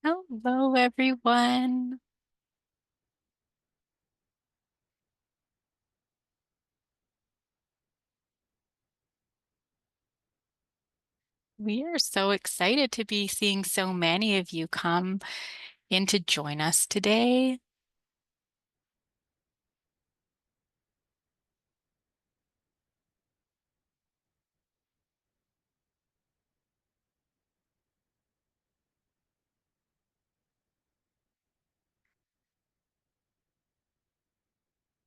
Hello, everyone. We are so excited to be seeing so many of you come in to join us today.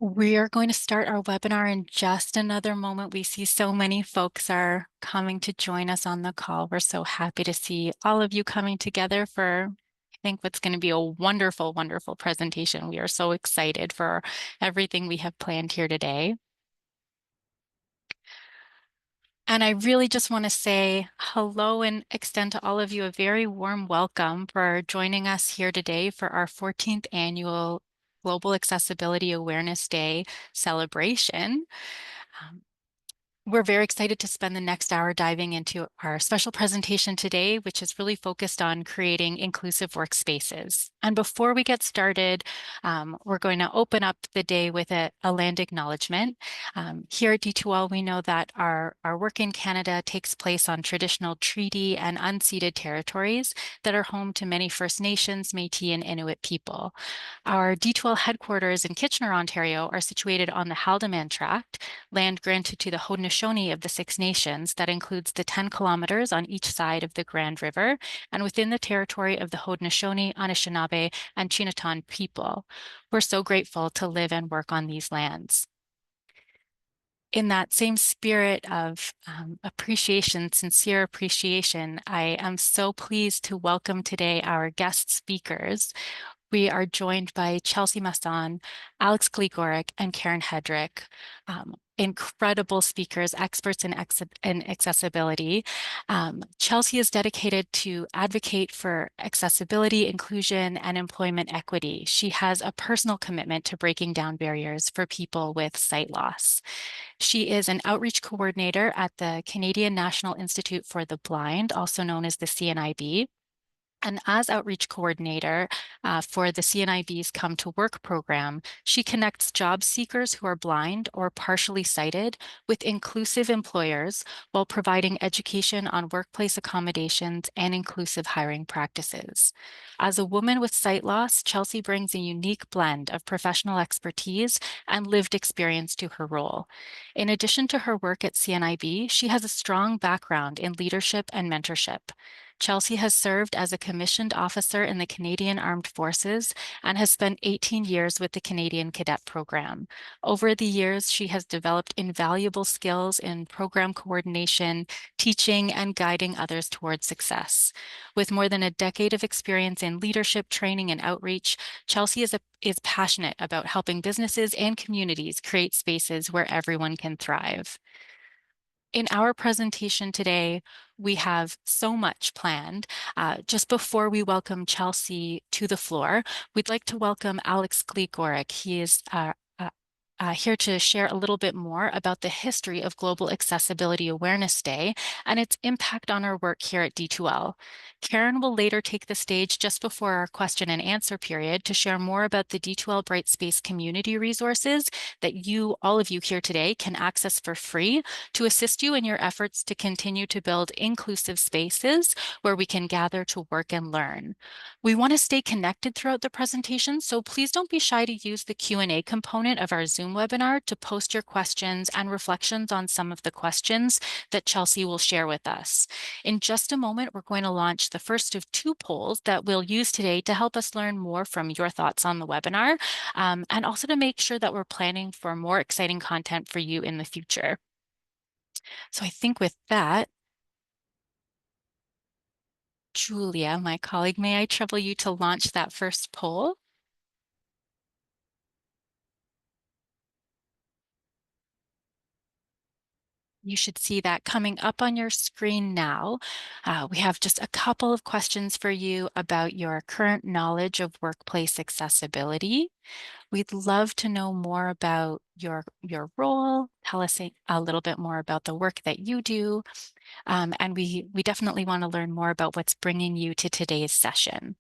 We are going to start our webinar in just another moment. We see so many folks are coming to join us on the call. We're so happy to see all of you coming together for, I think, what's going to be a wonderful, wonderful presentation. We are so excited for everything we have planned here today. And I really just want to say hello and extend to all of you a very warm welcome for joining us here today for our 14th annual Global Accessibility Awareness Day celebration. Um, we're very excited to spend the next hour diving into our special presentation today, which is really focused on creating inclusive workspaces. And before we get started, we're going to open up the day with a land acknowledgement. Here at D2L, we know that our work in Canada takes place on traditional treaty and unceded territories that are home to many First Nations, Métis, and Inuit people. Our D2L headquarters in Kitchener, Ontario, are situated on the Haldimand Tract, land granted to the Haudenosaunee of the Six Nations that includes the 10 kilometers on each side of the Grand River and within the territory of the Haudenosaunee, Anishinaabe, and Chinatan people. We're so grateful to live and work on these lands. In that same spirit of appreciation, sincere appreciation, I am so pleased to welcome today our guest speakers. We are joined by Chelsea Masson, Alex Gligoric, and Karen Hedrick, incredible speakers, experts in accessibility. Chelsea is dedicated to advocate for accessibility, inclusion, and employment equity. She has a personal commitment to breaking down barriers for people with sight loss. She is an outreach coordinator at the Canadian National Institute for the Blind, also known as the CNIB. And as outreach coordinator for the CNIB's Come to Work program, she connects job seekers who are blind or partially sighted with inclusive employers while providing education on workplace accommodations and inclusive hiring practices. As a woman with sight loss, Chelsea brings a unique blend of professional expertise and lived experience to her role. In addition to her work at CNIB, she has a strong background in leadership and mentorship. Chelsea has served as a commissioned officer in the Canadian Armed Forces and has spent 18 years with the Canadian Cadet Program. Over the years, she has developed invaluable skills in program coordination, teaching, and guiding others towards success. With more than a decade of experience in leadership, training, and outreach, Chelsea is passionate about helping businesses and communities create spaces where everyone can thrive. In our presentation today, we have so much planned. Just before we welcome Chelsea to the floor, we'd like to welcome Alex Gligoric. He is here to share a little bit more about the history of Global Accessibility Awareness Day and its impact on our work here at D2L. Karen will later take the stage just before our question and answer period to share more about the D2L Brightspace Community resources that all of you here today, can access for free to assist you in your efforts to continue to build inclusive spaces where we can gather to work and learn. We want to stay connected throughout the presentation, so please don't be shy to use the Q&A component of our Zoom webinar to post your questions and reflections on some of the questions that Chelsea will share with us. In just a moment, we're going to launch the first of two polls that we'll use today to help us learn more from your thoughts on the webinar, and also to make sure that we're planning for more exciting content for you in the future. So I think with that, Julia, my colleague, may I trouble you to launch that first poll? You should see that coming up on your screen now. We have just a couple of questions for you about your current knowledge of workplace accessibility. We'd love to know more about your role. Tell us a little bit more about the work that you do. And we definitely want to learn more about what's bringing you to today's session.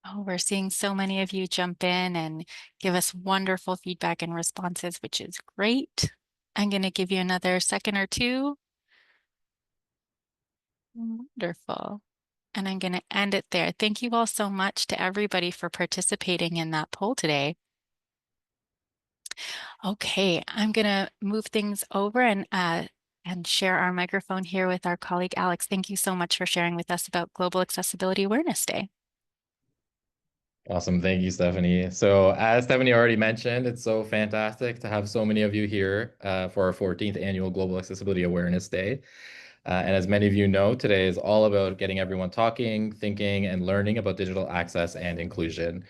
Oh, we're seeing so many of you jump in and give us wonderful feedback and responses, which is great. I'm going to give you another second or two. Wonderful. And I'm going to end it there. Thank you all so much to everybody for participating in that poll today. Okay, I'm going to move things over and share our microphone here with our colleague Alex. Thank you so much for sharing with us about Global Accessibility Awareness Day. Awesome. Thank you, Stephanie. So as Stephanie already mentioned, it's so fantastic to have so many of you here for our 14th annual Global Accessibility Awareness Day. And as many of you know, today is all about getting everyone talking, thinking, and learning about digital access and inclusion.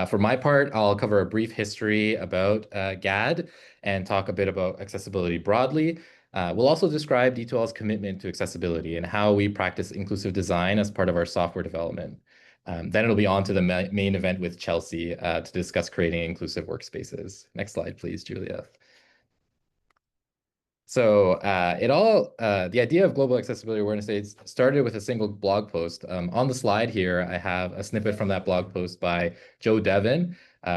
For my part, I'll cover a brief history about GAAD and talk a bit about accessibility broadly. We'll also describe D2L's commitment to accessibility and how we practice inclusive design as part of our software development. Then it'll be on to the main event with Chelsea to discuss creating inclusive workspaces. Next slide, please, Julia. So the idea of Global Accessibility Awareness Day started with a single blog post. On the slide here, I have a snippet from that blog post by Joe Devon,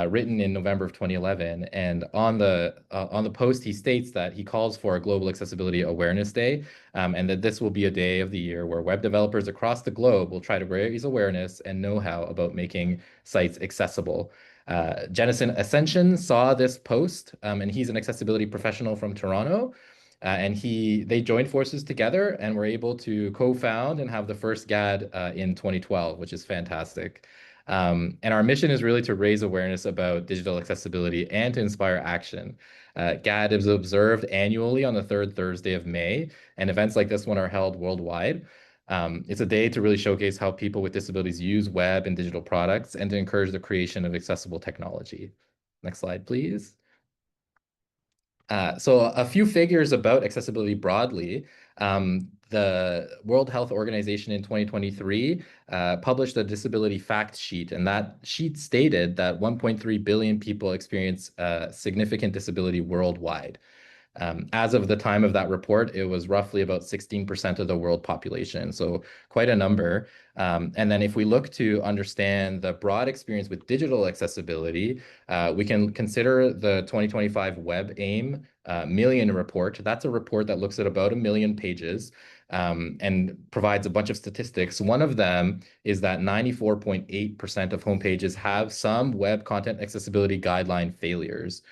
written in November of 2011. And on the post, he states that he calls for a Global Accessibility Awareness Day, and that this will be a day of the year where web developers across the globe will try to raise awareness and know-how about making sites accessible. Jennison Ascension saw this post, and he's an accessibility professional from Toronto. And they joined forces together and were able to co-found and have the first GAAD in 2012, which is fantastic. And our mission is really to raise awareness about digital accessibility and to inspire action. GAAD is observed annually on the third Thursday of May, and events like this one are held worldwide. It's a day to really showcase how people with disabilities use web and digital products and to encourage the creation of accessible technology. Next slide, please. So a few figures about accessibility broadly. The World Health Organization in 2023 published a disability fact sheet, and that sheet stated that 1.3 billion people experience significant disability worldwide. As of the time of that report, it was roughly about 16% of the world population, so quite a number. And then if we look to understand the broad experience with digital accessibility, we can consider the 2025 Web AIM Million Report. That's a report that looks at about 1 million pages and provides a bunch of statistics. One of them is that 94.8% of homepages have some web content accessibility guideline failures.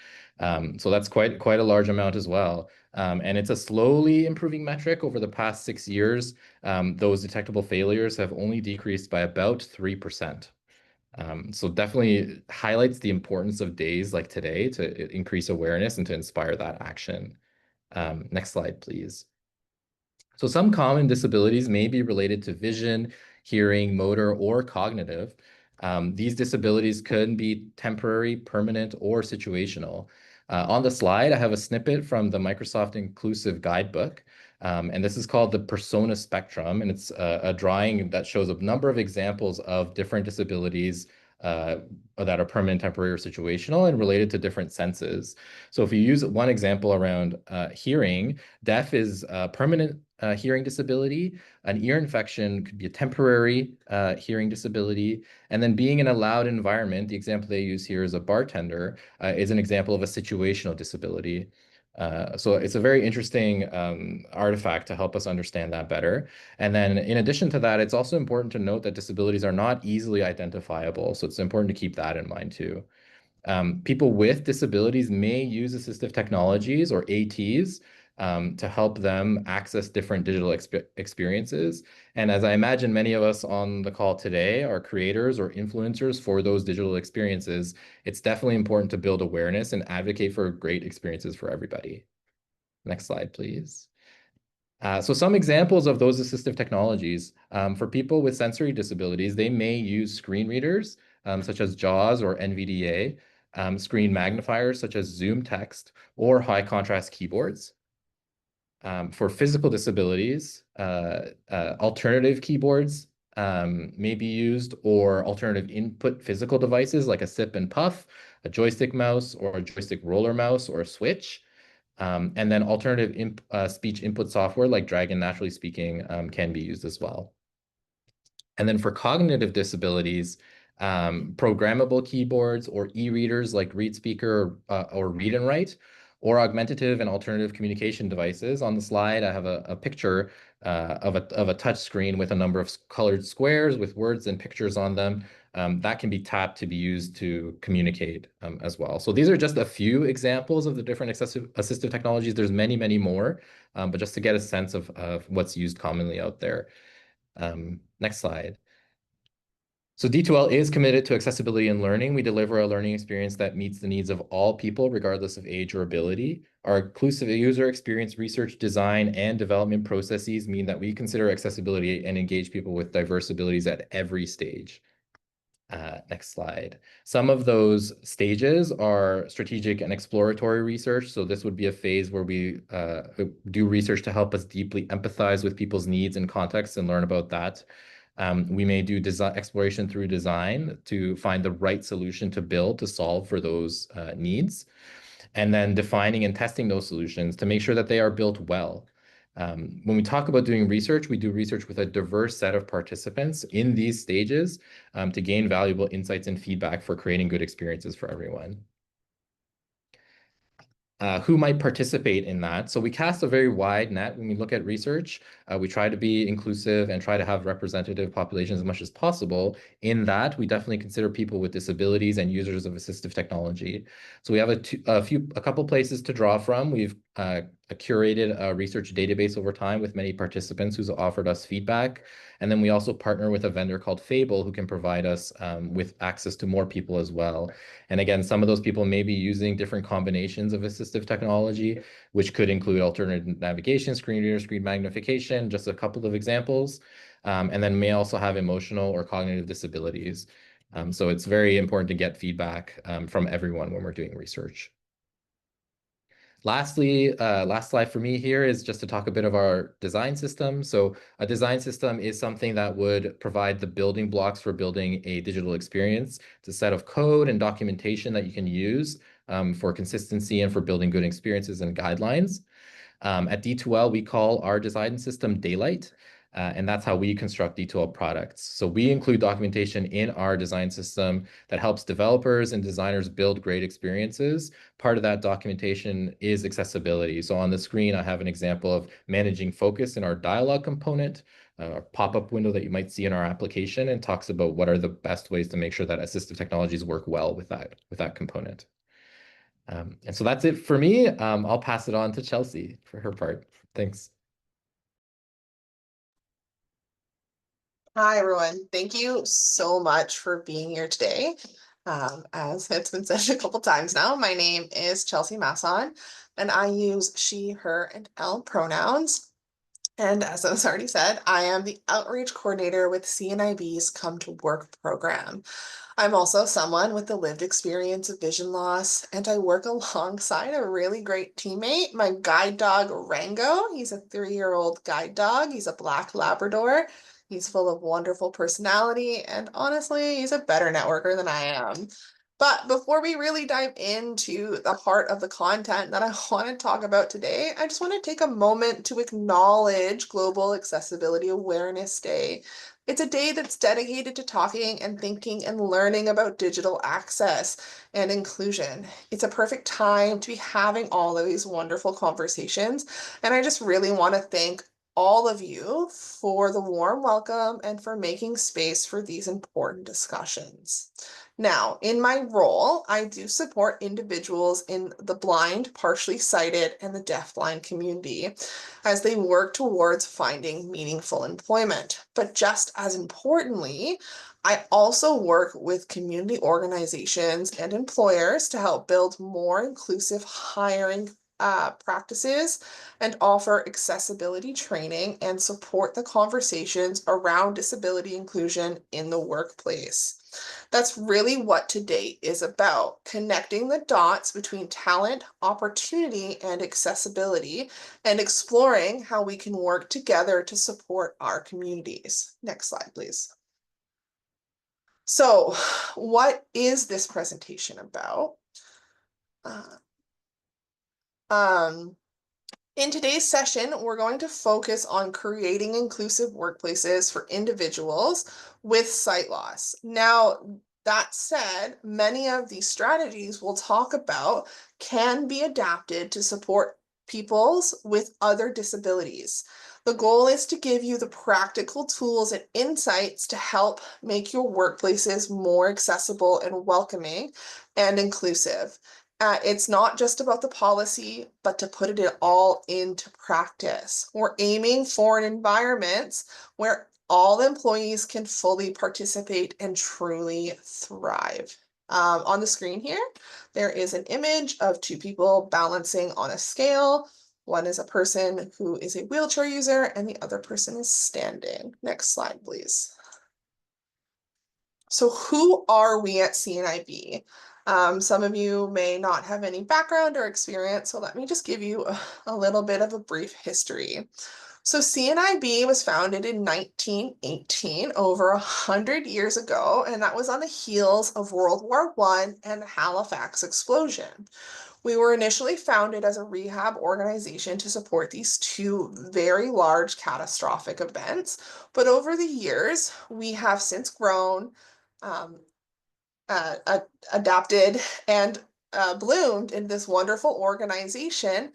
So that's quite a large amount as well. And it's a slowly improving metric over the past 6 years. Those detectable failures have only decreased by about 3%. So definitely highlights the importance of days like today to increase awareness and to inspire that action. Next slide, please. So some common disabilities may be related to vision, hearing, motor, or cognitive. These disabilities could be temporary, permanent, or situational. On the slide, I have a snippet from the Microsoft Inclusive Guidebook, and this is called the Persona Spectrum, and it's a drawing that shows a number of examples of different disabilities that are permanent, temporary, or situational and related to different senses. So if you use one example around hearing, deaf is a permanent hearing disability. An ear infection could be a temporary hearing disability. And then being in a loud environment, the example they use here is a bartender, is an example of a situational disability. So it's a very interesting artifact to help us understand that better. And then in addition to that, it's also important to note that disabilities are not easily identifiable. So it's important to keep that in mind too. People with disabilities may use assistive technologies or ATs to help them access different digital experiences. And as I imagine many of us on the call today are creators or influencers for those digital experiences, it's definitely important to build awareness and advocate for great experiences for everybody. Next slide, please. So some examples of those assistive technologies, for people with sensory disabilities, they may use screen readers, such as JAWS or NVDA, screen magnifiers such as Zoom Text, or high contrast keyboards. For physical disabilities, alternative keyboards may be used, or alternative input physical devices like a sip and puff, a joystick mouse, or a joystick roller mouse, or a switch. And then alternative speech input software like Dragon Naturally Speaking can be used as well. And then for cognitive disabilities, programmable keyboards or e-readers like ReadSpeaker or Read and Write, or augmentative and alternative communication devices. On the slide, I have a picture of a touch screen with a number of colored squares with words and pictures on them. That can be tapped to be used to communicate as well. So these are just a few examples of the different assistive technologies. There's many, many more, but just to get a sense of what's used commonly out there. Next slide. So D2L is committed to accessibility and learning. We deliver a learning experience that meets the needs of all people, regardless of age or ability. Our inclusive user experience research, design, and development processes mean that we consider accessibility and engage people with diverse abilities at every stage. Next slide. Some of those stages are strategic and exploratory research. So this would be a phase where we do research to help us deeply empathize with people's needs and contexts and learn about that. We may do exploration through design to find the right solution to build to solve for those needs, and then defining and testing those solutions to make sure that they are built well. When we talk about doing research, we do research with a diverse set of participants in these stages to gain valuable insights and feedback for creating good experiences for everyone. Who might participate in that? So we cast a very wide net when we look at research. We try to be inclusive and try to have representative populations as much as possible. In that, we definitely consider people with disabilities and users of assistive technology. So we have a couple places to draw from. We've curated a research database over time with many participants who's offered us feedback. And then we also partner with a vendor called Fable who can provide us with access to more people as well. And again, some of those people may be using different combinations of assistive technology, which could include alternative navigation, screen reader, screen magnification, just a couple of examples, and then may also have emotional or cognitive disabilities. So it's very important to get feedback from everyone when we're doing research. Lastly, last slide for me here is just to talk a bit of our design system. So a design system is something that would provide the building blocks for building a digital experience. It's a set of code and documentation that you can use for consistency and for building good experiences and guidelines. At D2L, we call our design system Daylight, and that's how we construct D2L products. So we include documentation in our design system that helps developers and designers build great experiences. Part of that documentation is accessibility. So on the screen, I have an example of managing focus in our dialogue component, a pop-up window that you might see in our application, and talks about what are the best ways to make sure that assistive technologies work well with that component. And so that's it for me. I'll pass it on to Chelsea for her part. Thanks. Hi, everyone. Thank you so much for being here today. As it's been said a couple times now, my name is Chelsea Masson, and I use she, her, and elle pronouns. And as I was already said, I am the outreach coordinator with CNIB's Come to Work program. I'm also someone with the lived experience of vision loss, and I work alongside a really great teammate, my guide dog, Rango. He's a 3-year-old guide dog. He's a black Labrador. He's full of wonderful personality, and honestly, he's a better networker than I am. But before we really dive into the heart of the content that I want to talk about today, I just want to take a moment to acknowledge Global Accessibility Awareness Day. It's a day that's dedicated to talking and thinking and learning about digital access and inclusion. It's a perfect time to be having all of these wonderful conversations. And I just really want to thank all of you for the warm welcome and for making space for these important discussions. Now, in my role, I do support individuals in the blind, partially sighted, and the deafblind community as they work towards finding meaningful employment. But just as importantly, I also work with community organizations and employers to help build more inclusive hiring practices and offer accessibility training and support the conversations around disability inclusion in the workplace. That's really what today is about, connecting the dots between talent, opportunity, and accessibility, and exploring how we can work together to support our communities. Next slide, please. So, what is this presentation about? In today's session, we're going to focus on creating inclusive workplaces for individuals with sight loss. Now, That said, many of these strategies we'll talk about can be adapted to support peoples with other disabilities. The goal is to give you the practical tools and insights to help make your workplaces more accessible and welcoming and inclusive. It's not just about the policy, but to put it all into practice. We're aiming for environments where all employees can fully participate and truly thrive. On the screen here, there is an image of two people balancing on a scale. One is a person who is a wheelchair user and the other person is standing. Next slide, please. So who are we at CNIB? Some of you may not have any background or experience, so let me just give you a little bit of a brief history. So CNIB was founded in 1918, over 100 years ago, and that was on the heels of World War I and the Halifax explosion. We were initially founded as a rehab organization to support these two very large catastrophic events, but over the years, we have since grown, adapted, and bloomed in this wonderful organization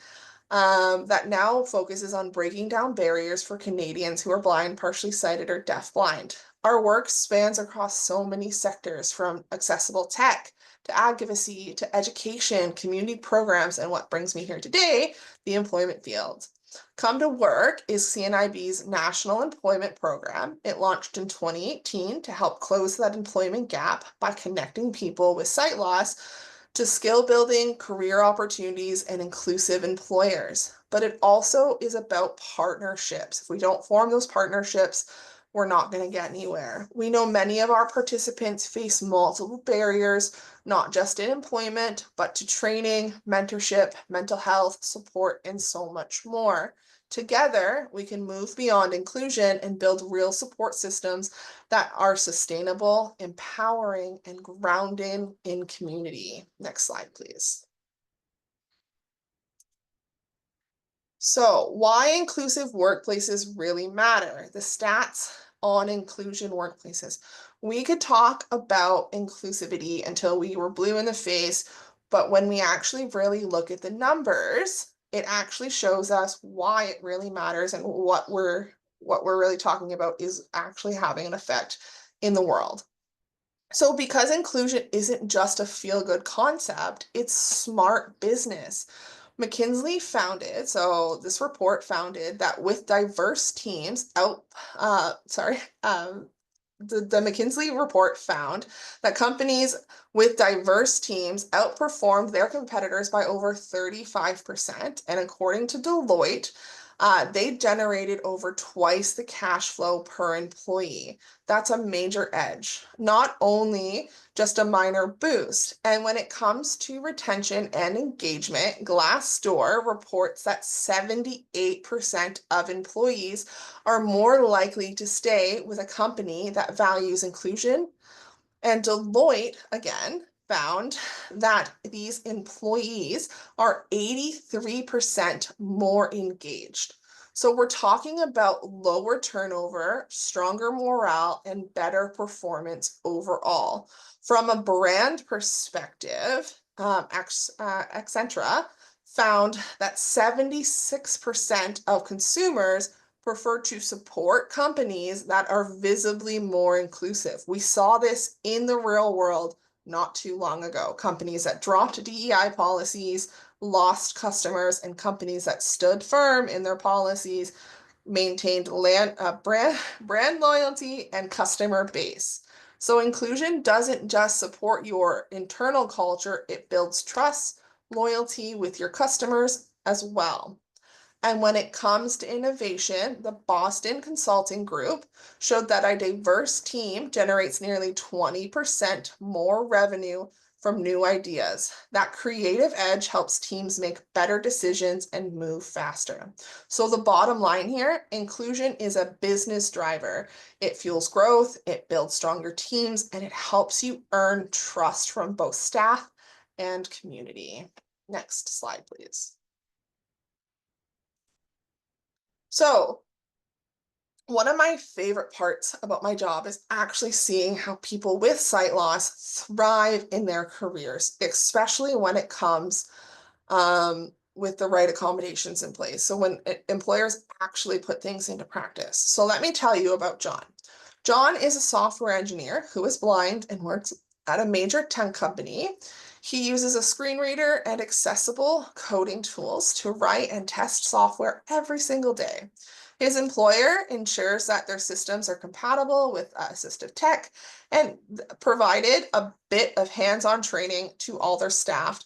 that now focuses on breaking down barriers for Canadians who are blind, partially sighted, or deafblind. Our work spans across so many sectors, from accessible tech to advocacy to education, community programs, and what brings me here today, the employment field. Come to Work is CNIB's national employment program. It launched in 2018 to help close that employment gap by connecting people with sight loss to skill building, career opportunities, and inclusive employers. But it also is about partnerships. If we don't form those partnerships, we're not going to get anywhere. We know many of our participants face multiple barriers, not just in employment, but to training, mentorship, mental health, support, and so much more. Together, we can move beyond inclusion and build real support systems that are sustainable, empowering, and grounded in community. Next slide, please. So, why inclusive workplaces really matter? The stats on inclusion workplaces. We could talk about inclusivity until we were blue in the face, but when we actually really look at the numbers, it actually shows us why it really matters and what we're really talking about is actually having an effect in the world. So because inclusion isn't just a feel-good concept, it's smart business. McKinsey founded, so this report founded that with diverse teams the McKinsey report found that companies with diverse teams outperformed their competitors by over 35%. And according to Deloitte, they generated over twice the cash flow per employee. That's a major edge, not only just a minor boost. And when it comes to retention and engagement, Glassdoor reports that 78% of employees are more likely to stay with a company that values inclusion. And Deloitte, again, found that these employees are 83% more engaged. So we're talking about lower turnover, stronger morale, and better performance overall. From a brand perspective, Accenture found that 76% of consumers prefer to support companies that are visibly more inclusive. We saw this in the real world not too long ago. Companies that dropped DEI policies, lost customers, and companies that stood firm in their policies maintained brand loyalty and customer base. So inclusion doesn't just support your internal culture, it builds trust, loyalty with your customers as well. And when it comes to innovation, the Boston Consulting Group showed that a diverse team generates nearly 20% more revenue from new ideas. That creative edge helps teams make better decisions and move faster. So the bottom line here, inclusion is a business driver. It fuels growth, it builds stronger teams, and it helps you earn trust from both staff and community. Next slide, please. So One of my favorite parts about my job is actually seeing how people with sight loss thrive in their careers, especially when it comes with the right accommodations in place. So when employers actually put things into practice. So let me tell you about John. John is a software engineer who is blind and works at a major tech company. He uses a screen reader and accessible coding tools to write and test software every single day. His employer ensures that their systems are compatible with assistive tech and provided a bit of hands-on training to all their staff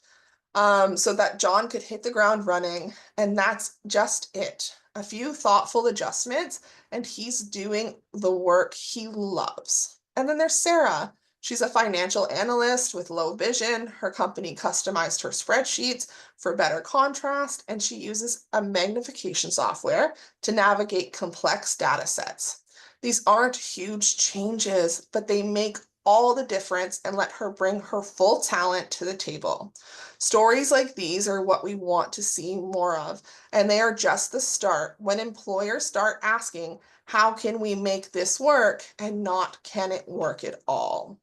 so that John could hit the ground running. And that's just it. A few thoughtful adjustments, and he's doing the work he loves. And then there's Sarah. She's a financial analyst with low vision. Her company customized her spreadsheets for better contrast, and she uses a magnification software to navigate complex data sets. These aren't huge changes, but they make all the difference and let her bring her full talent to the table. Stories like these are what we want to see more of, and they are just the start. When employers start asking, how can we make this work, and not can it work at all?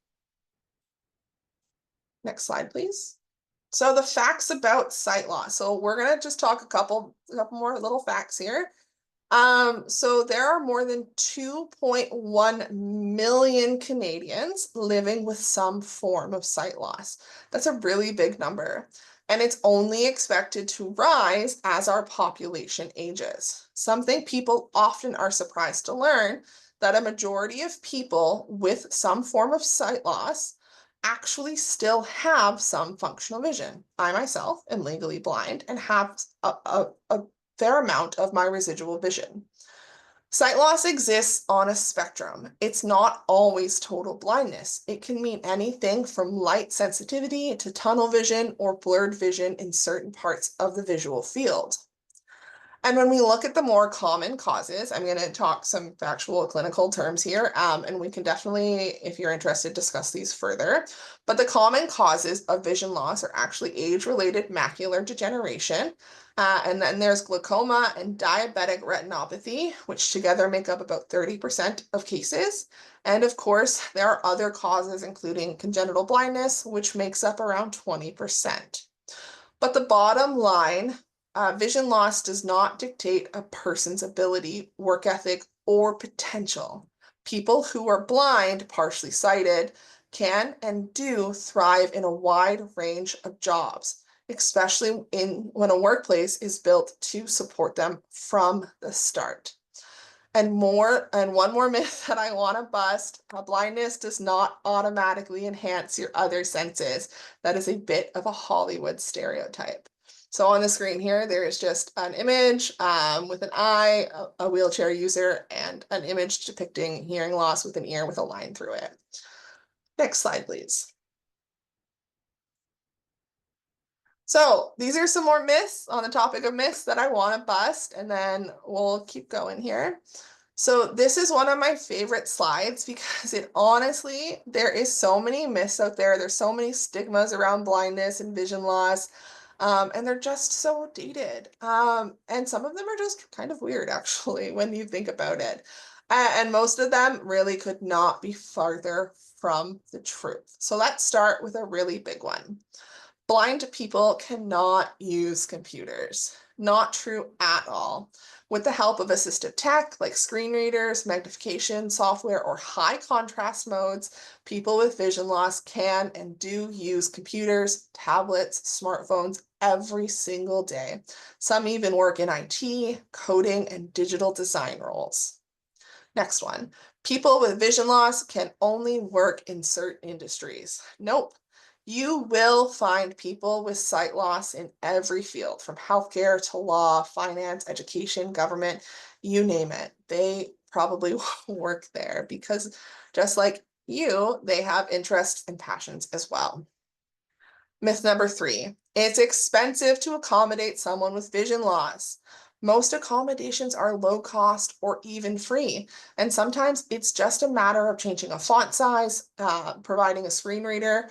Next slide, please. So the facts about sight loss. So we're going to just talk a couple more little facts here. So there are more than 2.1 million Canadians living with some form of sight loss. That's a really big number, and it's only expected to rise as our population ages. Something people often are surprised to learn, that a majority of people with some form of sight loss actually still have some functional vision. I myself am legally blind and have a fair amount of my residual vision. Sight loss exists on a spectrum. It's not always total blindness. It can mean anything from light sensitivity to tunnel vision or blurred vision in certain parts of the visual field. And when we look at the more common causes, I'm going to talk some factual clinical terms here, and we can definitely, if you're interested, discuss these further. But the common causes of vision loss are actually age-related macular degeneration, and then there's glaucoma and diabetic retinopathy, which together make up about 30% of cases. And of course, there are other causes, including congenital blindness, which makes up around 20%. But the bottom line, vision loss does not dictate a person's ability, work ethic, or potential. People who are blind, partially sighted, can and do thrive in a wide range of jobs, especially when a workplace is built to support them from the start. And one more myth that I want to bust, blindness does not automatically enhance your other senses. That is a bit of a Hollywood stereotype. So on the screen here, there is just an image with an eye, a wheelchair user, and an image depicting hearing loss with an ear with a line through it. Next slide, please. So these are some more myths on the topic of myths that I want to bust, and then we'll keep going here. So this is one of my favorite slides because it honestly, there is so many myths out there. There's so many stigmas around blindness and vision loss, and they're just so dated. And some of them are just kind of weird, actually, when you think about it. And most of them really could not be farther from the truth. So let's start with a really big one. Blind people cannot use computers. Not true at all. With the help of assistive tech like screen readers, magnification software, or high contrast modes, people with vision loss can and do use computers, tablets, smartphones every single day. Some even work in IT, coding, and digital design roles. Next one. People with vision loss can only work in certain industries. Nope. You will find people with sight loss in every field, from healthcare to law, finance, education, government, you name it. They probably work there because just like you, they have interests and passions as well. Myth number 3, it's expensive to accommodate someone with vision loss. Most accommodations are low cost or even free, and sometimes it's just a matter of changing a font size, providing a screen reader,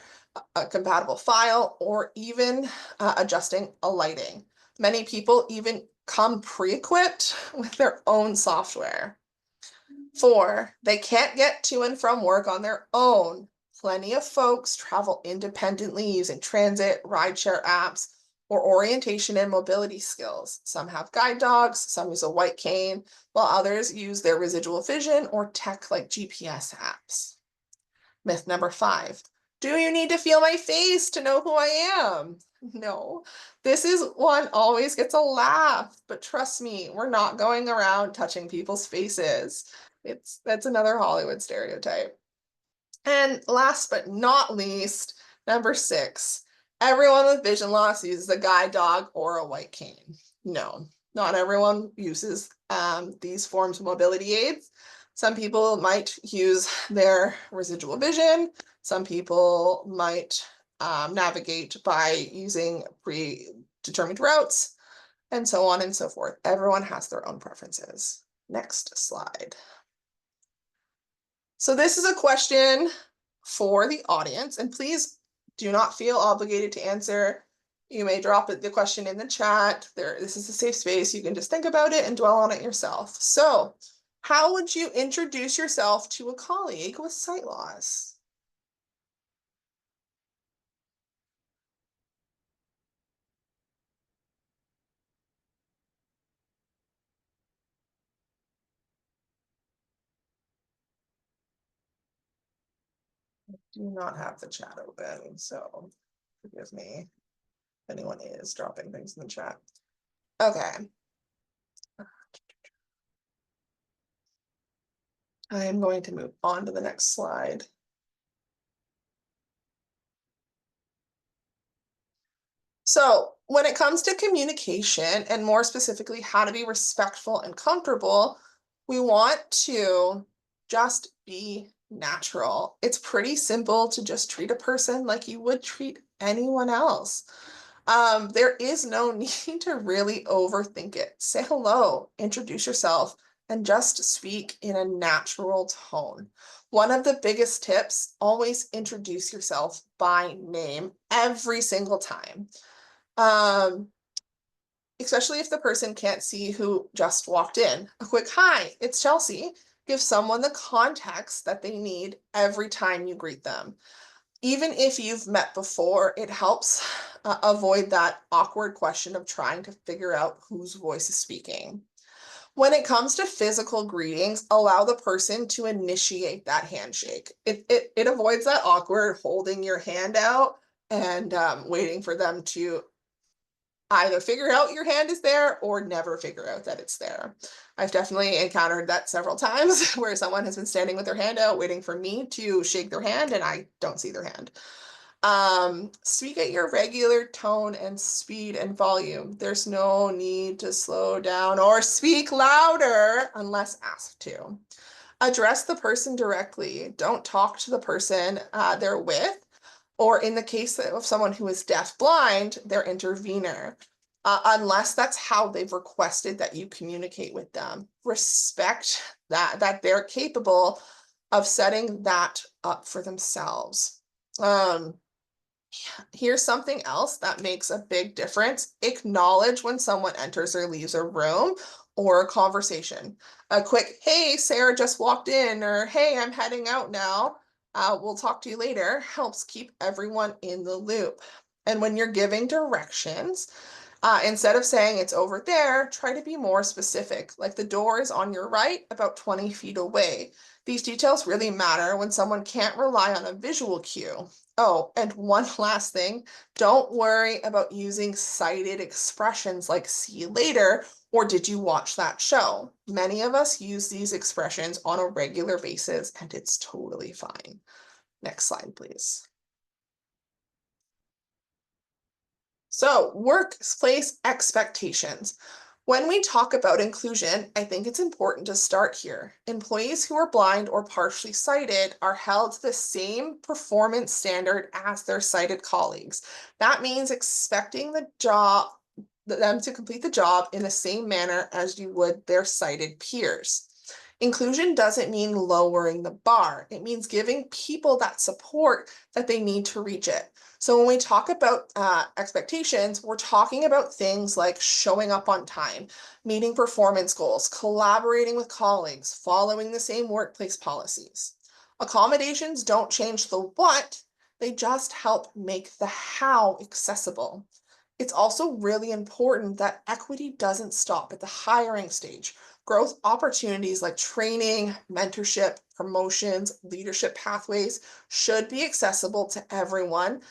a compatible file, or even adjusting a lighting. Many people even come pre-equipped with their own software. 4, they can't get to and from work on their own. Plenty of folks travel independently using transit, rideshare apps, or orientation and mobility skills. Some have guide dogs, some use a white cane, while others use their residual vision or tech like GPS apps. Myth number 5. Do you need to feel my face to know who I am? No, this is one always gets a laugh, but trust me, we're not going around touching people's faces. That's another Hollywood stereotype. And last but not least, number 6, everyone with vision loss uses a guide dog or a white cane. No, not everyone uses these forms of mobility aids. Some people might use their residual vision. Some people might navigate by using predetermined routes, and so on and so forth. Everyone has their own preferences. Next slide. So this is a question for the audience, and please do not feel obligated to answer. You may drop the question in the chat. This is a safe space. You can just think about it and dwell on it yourself. So, how would you introduce yourself to a colleague with sight loss? Do not have the chat open, so forgive me if anyone is dropping things in the chat. Okay. I am going to move on to the next slide. So when it comes to communication, and more specifically how to be respectful and comfortable, we want to just be natural. It's pretty simple to just treat a person like you would treat anyone else. There is no need to really overthink it. Say hello, introduce yourself, and just speak in a natural tone. One of the biggest tips, always introduce yourself by name every single time. Especially if the person can't see who just walked in. A quick hi, it's Chelsea. Give someone the context that they need every time you greet them. Even if you've met before, it helps avoid that awkward question of trying to figure out whose voice is speaking. When it comes to physical greetings, allow the person to initiate that handshake. It avoids that awkward holding your hand out and waiting for them to either figure out your hand is there or never figure out that it's there. I've definitely encountered that several times where someone has been standing with their hand out waiting for me to shake their hand and I don't see their hand. Speak at your regular tone and speed and volume. There's no need to slow down or speak louder unless asked to. Address the person directly. Don't talk to the person they're with, or in the case of someone who is deaf-blind, their intervener, unless that's how they've requested that you communicate with them. Respect that they're capable of setting that up for themselves. Here's something else that makes a big difference. Acknowledge when someone enters or leaves a room or a conversation. A quick, hey, Sarah just walked in, or hey, I'm heading out now. We'll talk to you later, helps keep everyone in the loop. And when you're giving directions, instead of saying it's over there, try to be more specific, like the door is on your right, about 20 feet away. These details really matter when someone can't rely on a visual cue. Oh, and one last thing, don't worry about using cited expressions like see you later or did you watch that show? Many of us use these expressions on a regular basis and it's totally fine. Next slide, please. So, workplace expectations. When we talk about inclusion, I think it's important to start here. Employees who are blind or partially sighted are held to the same performance standard as their sighted colleagues. That means expecting them to complete the job in the same manner as you would their sighted peers. Inclusion doesn't mean lowering the bar. It means giving people that support that they need to reach it. So when we talk about expectations, we're talking about things like showing up on time, meeting performance goals, collaborating with colleagues, following the same workplace policies. Accommodations don't change the what, they just help make the how accessible. It's also really important that equity doesn't stop at the hiring stage. Growth opportunities like training, mentorship, promotions, leadership pathways should be accessible to everyone,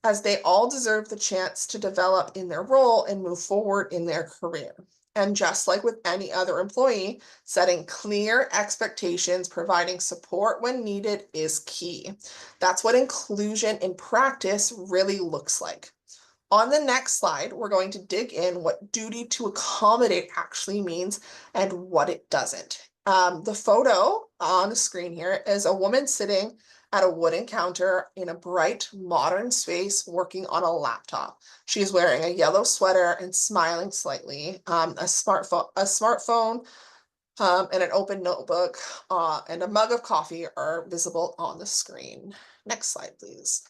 as they all deserve the chance to develop in their role and move forward in their career. And just like with any other employee, setting clear expectations, providing support when needed is key. That's what inclusion in practice really looks like. On the next slide, we're going to dig in what duty to accommodate actually means and what it doesn't. The photo on the screen here is a woman sitting at a wooden counter in a bright, modern space working on a laptop. She's wearing a yellow sweater and smiling slightly. A smartphone, and an open notebook and a mug of coffee are visible on the screen. Next slide, please.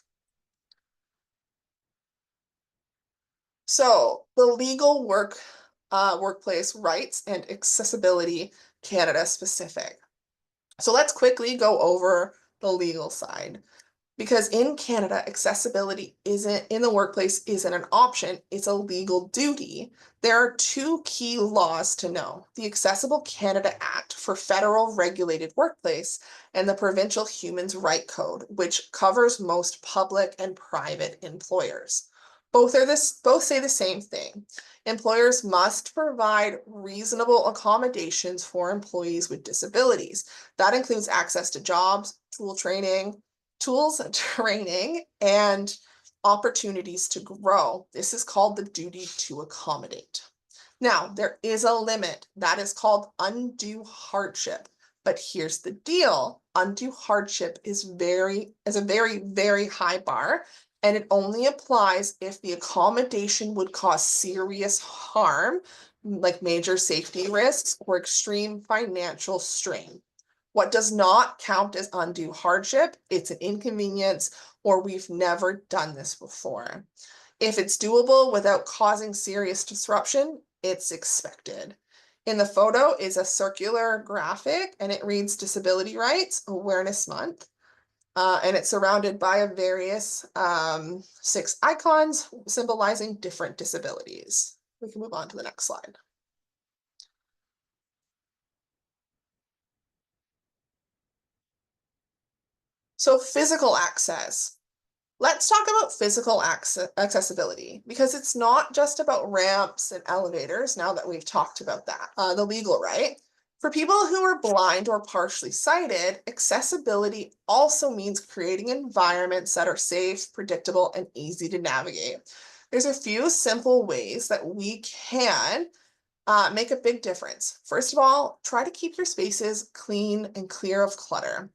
So the legal workplace rights and accessibility Canada specific. So let's quickly go over the legal side. Because in Canada, accessibility isn't in the workplace isn't an option, it's a legal duty. There are two key laws to know: the Accessible Canada Act for federal regulated workplace and the Provincial Human Rights Code, which covers most public and private employers. Both say the same thing. Employers must provide reasonable accommodations for employees with disabilities. That includes access to jobs, tools, training, and opportunities to grow. This is called the duty to accommodate. Now, there is a limit that is called undue hardship. But here's the deal: undue hardship is a very, very high bar, and it only applies if the accommodation would cause serious harm, like major safety risks or extreme financial strain. What does not count as undue hardship? It's an inconvenience, or we've never done this before. If it's doable without causing serious disruption, it's expected. In the photo is a circular graphic, and it reads Disability Rights Awareness Month. And it's surrounded by various 6 icons symbolizing different disabilities. We can move on to the next slide. So physical access. Let's talk about physical accessibility, because it's not just about ramps and elevators, now that we've talked about that, the legal right. For people who are blind or partially sighted, accessibility also means creating environments that are safe, predictable, and easy to navigate. There's a few simple ways that we can make a big difference. First of all, try to keep your spaces clean and clear of clutter.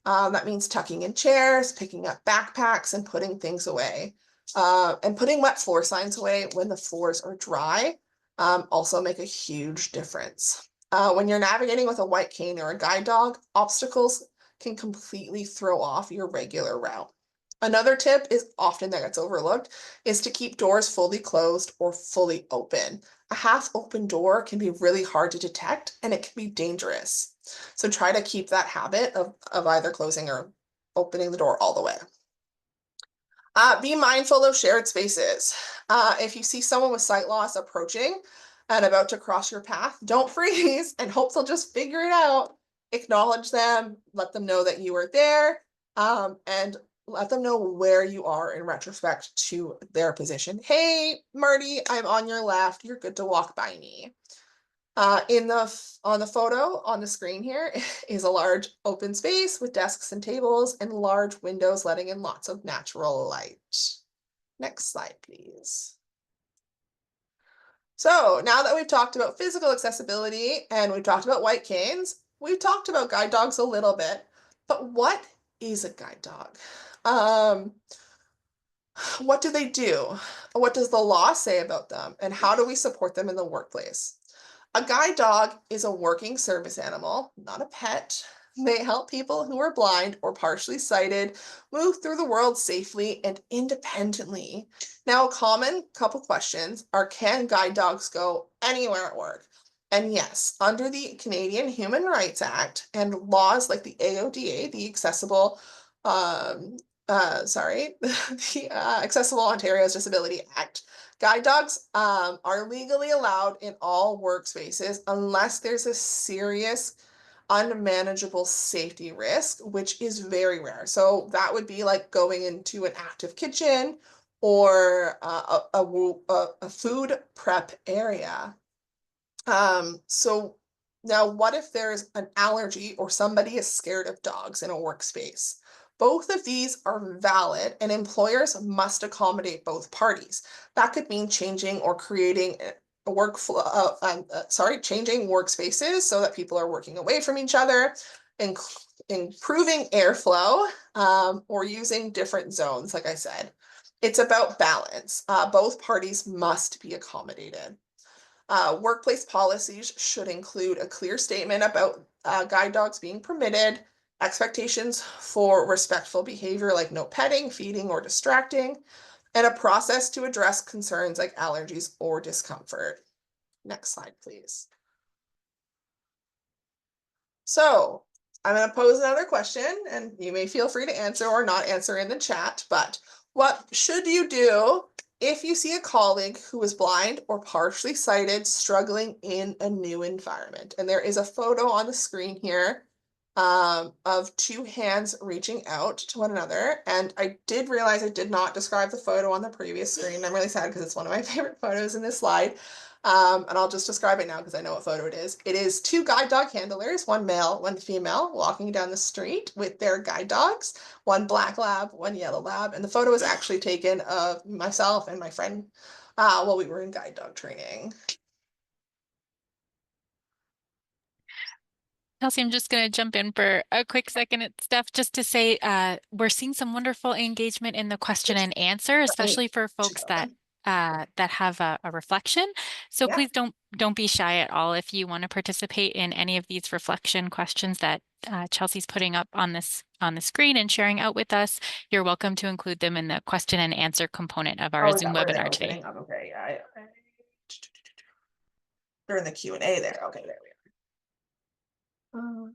That means tucking in chairs, picking up backpacks, and putting things away. And putting wet floor signs away when the floors are dry also make a huge difference. When you're navigating with a white cane or a guide dog, obstacles can completely throw off your regular route. Another tip is often that gets overlooked is to keep doors fully closed or fully open. A half open door can be really hard to detect, and it can be dangerous. So try to keep that habit of either closing or opening the door all the way. Be mindful of shared spaces. If you see someone with sight loss approaching and about to cross your path, don't freeze and hope they'll just figure it out. Acknowledge them, let them know that you are there, and let them know where you are in retrospect to their position. Hey, Marty, I'm on your left. You're good to walk by me. On the photo on the screen here is a large open space with desks and tables and large windows letting in lots of natural light. Next slide, please. So now that we've talked about physical accessibility and we've talked about white canes, we've talked about guide dogs a little bit, but what is a guide dog? What do they do? What does the law say about them? And how do we support them in the workplace? A guide dog is a working service animal, not a pet. They help people who are blind or partially sighted move through the world safely and independently. Now, a common couple questions are, can guide dogs go anywhere at work? And yes, under the Canadian Human Rights Act and laws like the AODA, the Accessible Ontario's Disability Act, guide dogs are legally allowed in all workspaces unless there's a serious unmanageable safety risk, which is very rare. So that would be like going into an active kitchen or a food prep area. So now what if there's an allergy or somebody is scared of dogs in a workspace? Both of these are valid and employers must accommodate both parties. That could mean changing or creating a workflow, changing workspaces so that people are working away from each other, improving airflow, or using different zones, like I said. It's about balance. Both parties must be accommodated. Workplace policies should include a clear statement about guide dogs being permitted, expectations for respectful behavior like no petting, feeding, or distracting, and a process to address concerns like allergies or discomfort. Next slide, please. So I'm going to pose another question, and you may feel free to answer or not answer in the chat, but what should you do if you see a colleague who is blind or partially sighted struggling in a new environment? And there is a photo on the screen here of two hands reaching out to one another. And I did realize I did not describe the photo on the previous screen. I'm really sad because it's one of my favorite photos in this slide. And I'll just describe it now because I know what photo it is. It is two guide dog handlers, one male, one female, walking down the street with their guide dogs, one black lab, one yellow lab. And the photo was actually taken of myself and my friend while we were in guide dog training. Chelsea, I'm just going to jump in for a quick second, Steph, just to say we're seeing some wonderful engagement in the question and answer, especially for folks that have a reflection. So Yeah. please don't be shy at all. If you want to participate in any of these reflection questions that Chelsea's putting up on the screen and sharing out with us, you're welcome to include them in the question and answer component of our Zoom webinar today. Okay, they're in the Q&A there. Okay, there we are.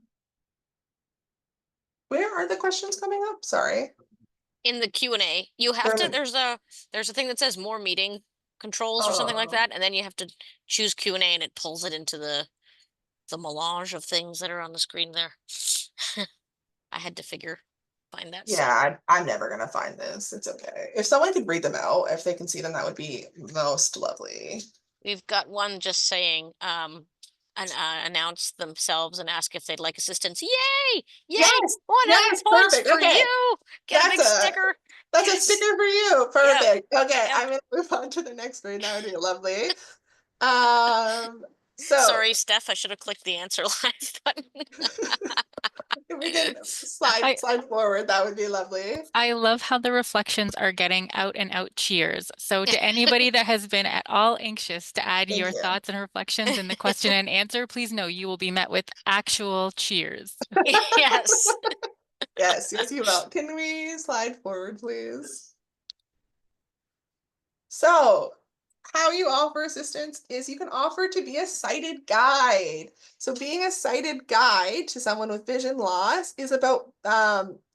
Where are the questions coming up? Sorry. In the Q&A, you have to, there's a thing that says more meeting controls or something like that, and then you have to choose Q&A and it pulls it into the melange of things that are on the screen there. I had to find that. Yeah, I'm never gonna find this. It's okay. If someone could read them out, if they can see them, that would be most lovely. We've got one just saying announce themselves and ask if they'd like assistance. Yay! Yay! Yes! 100 points perfect. for Okay. you. Get a big sticker. That's a sticker for you. Perfect. Yep. Okay, Yep. I'm gonna move on to the next screen. That would be lovely. So sorry, Steph, I should have clicked the answer live button. if we can slide forward, that would be lovely. I love how the reflections are getting out and out cheers. So to anybody that has been at all anxious to add your thoughts and reflections in the question and answer, please know you will be met with actual cheers. Yes. Yes, you will. Can we slide forward, please? So how you offer assistance is you can offer to be a sighted guide. So being a sighted guide to someone with vision loss is about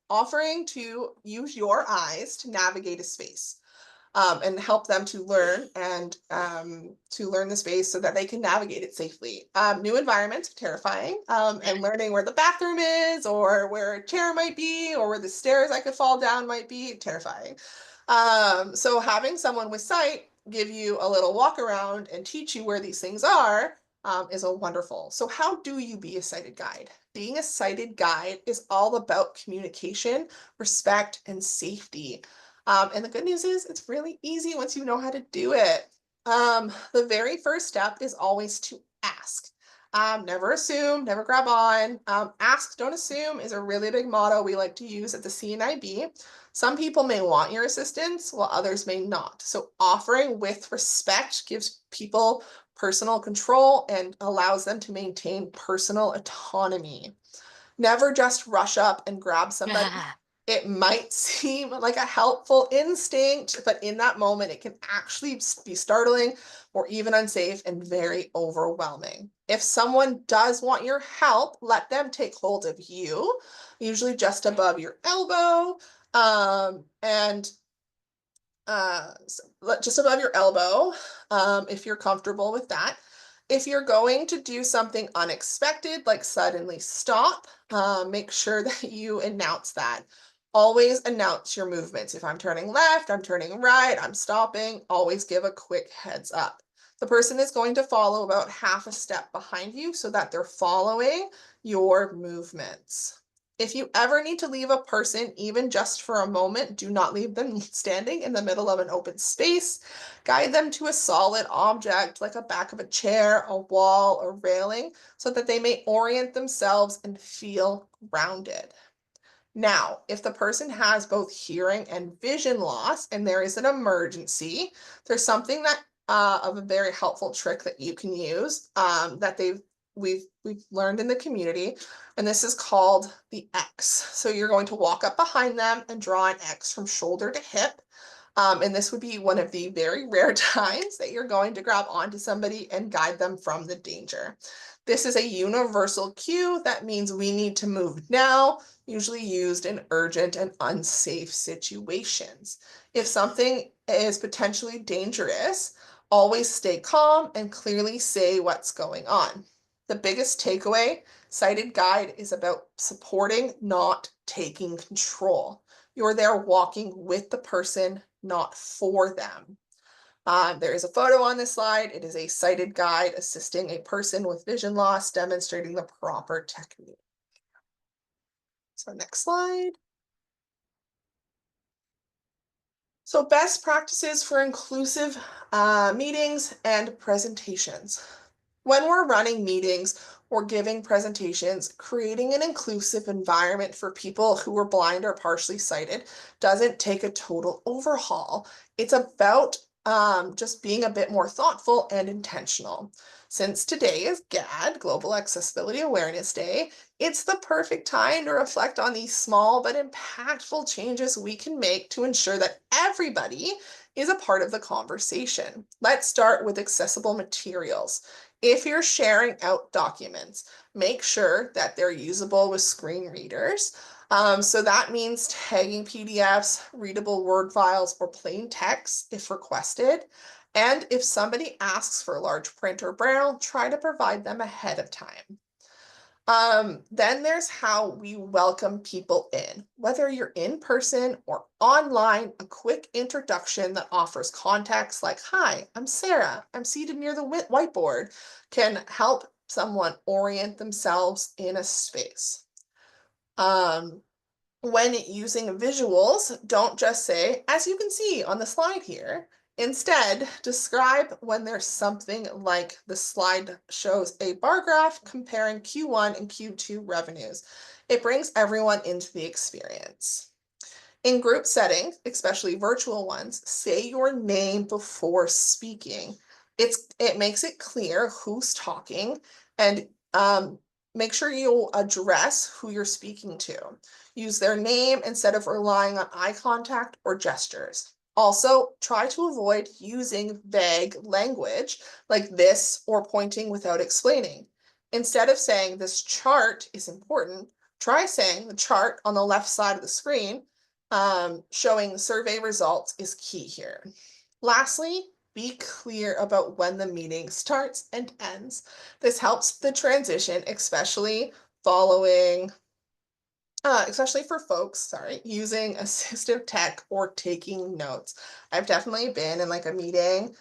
offering to use your eyes to navigate a space and help them to learn and to learn the space so that they can navigate it safely. New environments are terrifying, and learning where the bathroom is or where a chair might be or where the stairs I could fall down might be terrifying. So having someone with sight give you a little walk around and teach you where these things are is a wonderful. So how do you be a sighted guide? Being a sighted guide is all about communication, respect, and safety. And the good news is it's really easy once you know how to do it. The very first step is always to ask. Never assume, never grab on. Ask, don't assume is a really big motto we like to use at the CNIB. Some people may want your assistance while others may not. So offering with respect gives people personal control and allows them to maintain personal autonomy. Never just rush up and grab somebody. It might seem like a helpful instinct, but in that moment, it can actually be startling or even unsafe and very overwhelming. If someone does want your help, let them take hold of you, usually just above your elbow, just above your elbow, if you're comfortable with that. If you're going to do something unexpected, like suddenly stop, make sure that you announce that. Always announce your movements. If I'm turning left, I'm turning right, I'm stopping, always give a quick heads up. The person is going to follow about half a step behind you so that they're following your movements. If you ever need to leave a person, even just for a moment, do not leave them standing in the middle of an open space. Guide them to a solid object like a back of a chair, a wall, a railing, so that they may orient themselves and feel grounded. Now, if the person has both hearing and vision loss and there is an emergency, there's something that of a very helpful trick that you can use that we've learned in the community, and this is called the X. So you're going to walk up behind them and draw an X from shoulder to hip. And this would be one of the very rare times that you're going to grab onto somebody and guide them from the danger. This is a universal cue that means we need to move now, usually used in urgent and unsafe situations. If something is potentially dangerous, always stay calm and clearly say what's going on. The biggest takeaway, sighted guide is about supporting, not taking control. You're there walking with the person, not for them. There is a photo on this slide. It is a sighted guide assisting a person with vision loss, demonstrating the proper technique. So next slide. So best practices for inclusive meetings and presentations. When we're running meetings or giving presentations, creating an inclusive environment for people who are blind or partially sighted doesn't take a total overhaul. It's about just being a bit more thoughtful and intentional. Since today is GAAD, Global Accessibility Awareness Day, it's the perfect time to reflect on these small but impactful changes we can make to ensure that everybody is a part of the conversation. Let's start with accessible materials. If you're sharing out documents, make sure that they're usable with screen readers. So that means tagging PDFs, readable Word files, or plain text if requested. And if somebody asks for large print or braille, try to provide them ahead of time. Then there's how we welcome people in. Whether you're in person or online, a quick introduction that offers context like, "Hi, I'm Sarah. I'm seated near the whiteboard," can help someone orient themselves in a space. When using visuals, don't just say, "As you can see on the slide here." Instead, describe when there's something like the slide shows a bar graph comparing Q1 and Q2 revenues. It brings everyone into the experience. In group settings, especially virtual ones, say your name before speaking. It makes it clear who's talking, and make sure you address who you're speaking to. Use their name instead of relying on eye contact or gestures. Also, try to avoid using vague language like this or pointing without explaining. Instead of saying "this chart is important," try saying "the chart on the left side of the screen showing the survey results is key here." Lastly, be clear about when the meeting starts and ends. This helps the transition, especially for folks, using assistive tech or taking notes. I've definitely been in like a meeting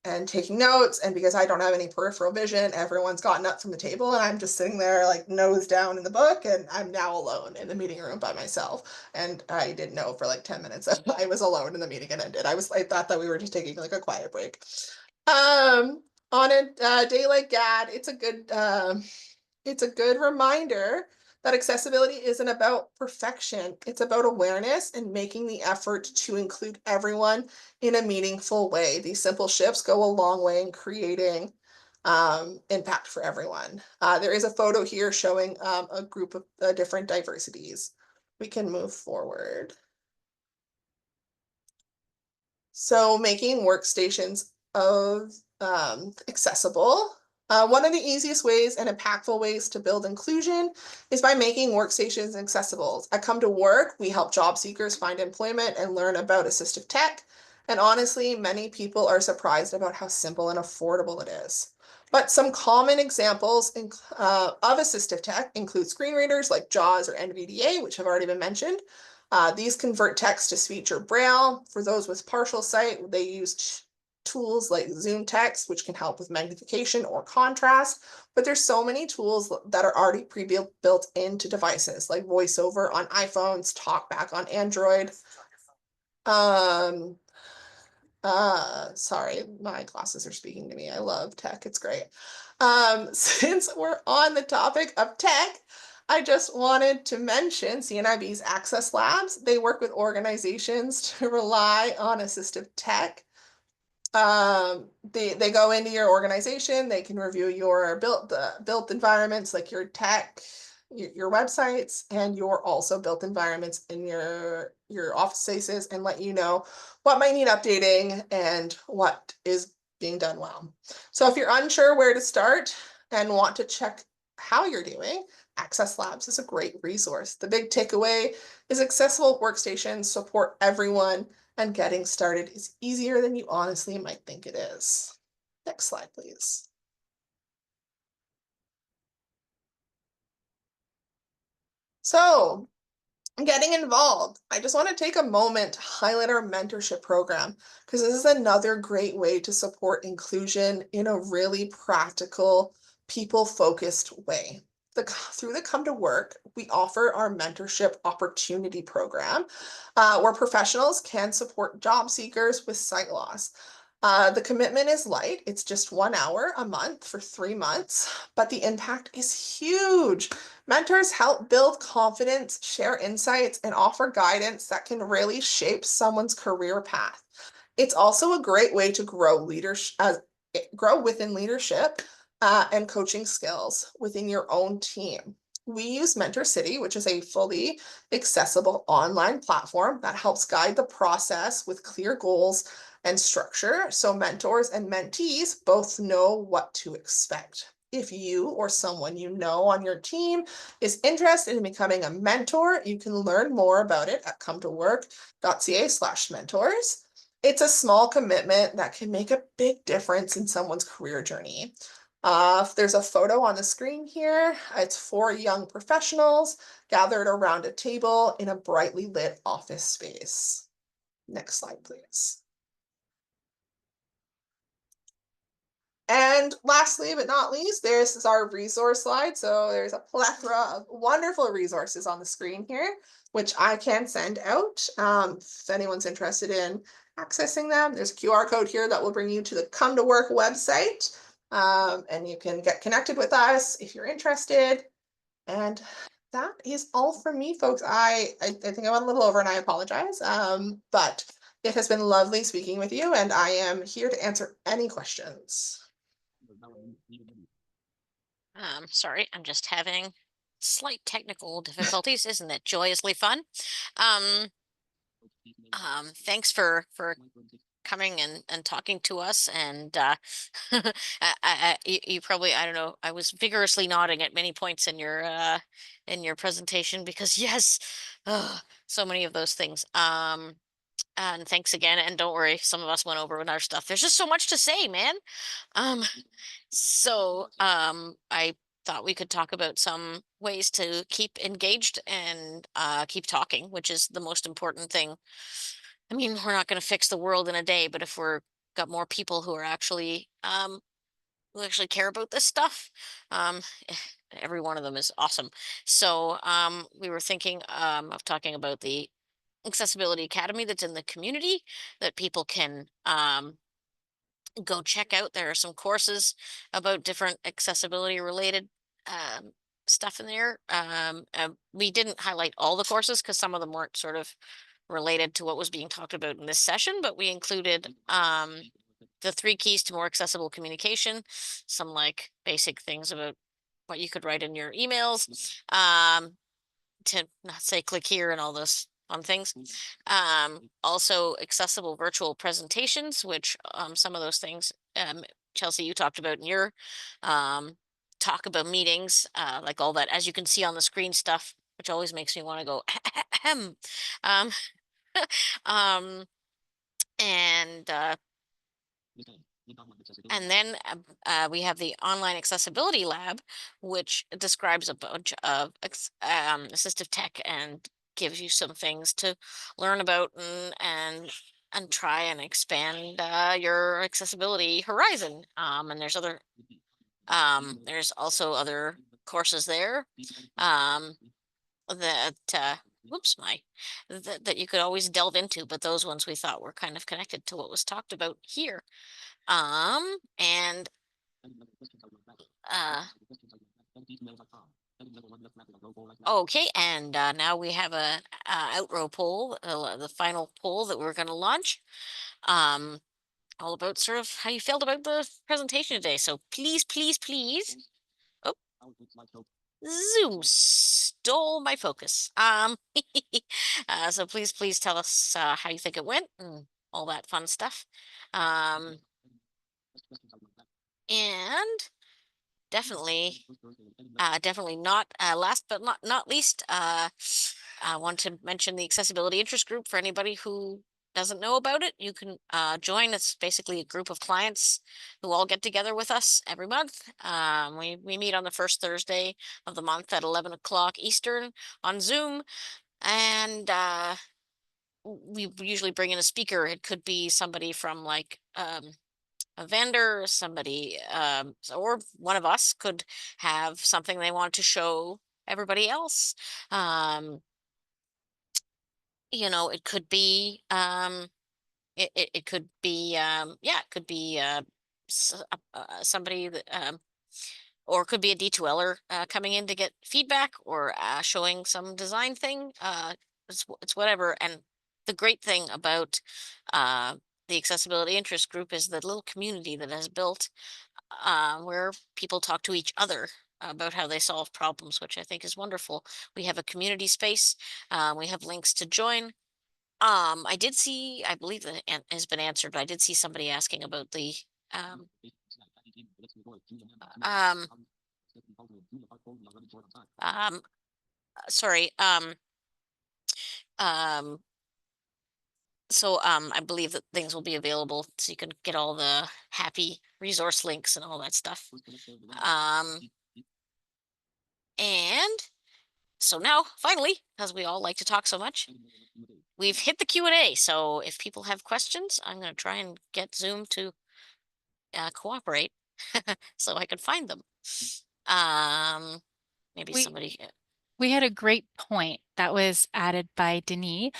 and taking notes, and because I don't have any peripheral vision, everyone's gotten up from the table and I'm just sitting there like nose down in the book, and I'm now alone in the meeting room by myself. And I didn't know for like 10 minutes that I was alone and the meeting had ended. I thought that we were just taking like a quiet break. On a day like GAAD, it's a good reminder that accessibility isn't about perfection. It's about awareness and making the effort to include everyone in a meaningful way. These simple shifts go a long way in creating impact for everyone. There is a photo here showing a group of different diversities. We can move forward. So making workstations accessible. One of the easiest ways and impactful ways to build inclusion is by making workstations accessible. At Come to Work, we help job seekers find employment and learn about assistive tech. And honestly, many people are surprised about how simple and affordable it is. But some common examples of assistive tech include screen readers like JAWS or NVDA, which have already been mentioned. These convert text to speech or braille. For those with partial sight, they use tools like Zoom Text, which can help with magnification or contrast. But there's so many tools that are already pre-built into devices, like VoiceOver on iPhones, TalkBack on Android. Sorry, my glasses are speaking to me. I love tech, it's great. Since we're on the topic of tech, I just wanted to mention CNIB's Access Labs. They work with organizations to rely on assistive tech. They go into your organization, they can review your built environments like your tech, your websites, and your also built environments in your office spaces, and let you know what might need updating and what is being done well. So if you're unsure where to start and want to check how you're doing, Access Labs is a great resource. The big takeaway is accessible workstations support everyone, and getting started is easier than you honestly might think it is. Next slide, please. So, getting involved. I just want to take a moment to highlight our mentorship program, because this is another great way to support inclusion in a really practical, people-focused way. Through the Come to Work, we offer our mentorship opportunity program, where professionals can support job seekers with sight loss. The commitment is light. It's just 1 hour a month for 3 months, but the impact is huge. Mentors help build confidence, share insights, and offer guidance that can really shape someone's career path. It's also a great way to grow within leadership and coaching skills within your own team. We use Mentor City, which is a fully accessible online platform that helps guide the process with clear goals and structure, so mentors and mentees both know what to expect. If you or someone you know on your team is interested in becoming a mentor, you can learn more about it at cometowork.ca/mentors. It's a small commitment that can make a big difference in someone's career journey. There's a photo on the screen here. It's 4 young professionals gathered around a table in a brightly lit office space. Next slide, please. And lastly, but not least, this is our resource slide. So there's a plethora of wonderful resources on the screen here, which I can send out if anyone's interested in accessing them. There's a QR code here that will bring you to the Come to Work website, and you can get connected with us if you're interested. And that is all from me, folks. I think I went a little over and I apologize, but it has been lovely speaking with you, and I am here to answer any questions. Sorry, I'm just having slight technical difficulties. Isn't that joyously fun? Thanks for coming and talking to us, and you probably, I don't know, I was vigorously nodding at many points in your presentation, because yes, so many of those things. And thanks again, and don't worry, some of us went over with our stuff. There's just so much to say, man. So I thought we could talk about some ways to keep engaged and keep talking, which is the most important thing. I mean, we're not going to fix the world in a day, but if we're got more people who are actually who actually care about this stuff, um, every one of them is awesome. So we were thinking of talking about the Accessibility Academy that's in the community that people can go check out. There are some courses about different accessibility related stuff in there. We didn't highlight all the courses because some of them weren't sort of related to what was being talked about in this session, but we included the 3 keys to more accessible communication, some like basic things about what you could write in your emails, to not say click here and all those fun things. Also accessible virtual presentations, which some of those things, Chelsea, you talked about in your talk about meetings, like all that, as you can see on the screen stuff, which always makes me want to go ahem. Um, and then we have the online accessibility lab, which describes a bunch of assistive tech and gives you some things to learn about and try and expand your accessibility horizon. And there's also other courses there that whoops that you could always delve into, but those ones we thought were kind of connected to what was talked about here. And okay, and now we have a outrow poll, the final poll that we're going to launch, all about sort of how you felt about the presentation today. So please, please, please. Oh, Zoom stole my focus. So please, please tell us how you think it went and all that fun stuff. And definitely, definitely not last but not least, I want to mention the accessibility interest group for anybody who doesn't know about it. You can join. It's basically a group of clients who all get together with us every month. We meet on the first Thursday of the month at 11 o'clock Eastern on Zoom, and we usually bring in a speaker. It could be somebody from like a vendor, somebody, or one of us could have something they want to show everybody else. It could be, it could be, yeah, it could be somebody that, or it could be a D2Ler coming in to get feedback or showing some design thing. It's whatever. And the great thing about the accessibility interest group is the little community that has built where people talk to each other about how they solve problems, which I think is wonderful. We have a community space. We have links to join. I did see, I believe that has been answered, but I did see somebody asking about the um, um, sorry, so I believe that things will be available so you can get all the happy resource links and all that stuff. And so now finally, because we all like to talk so much, we've hit the Q&A. So if people have questions, I'm going to try and get Zoom to cooperate so I can find them. Maybe somebody. We had a great point that was added by Denis,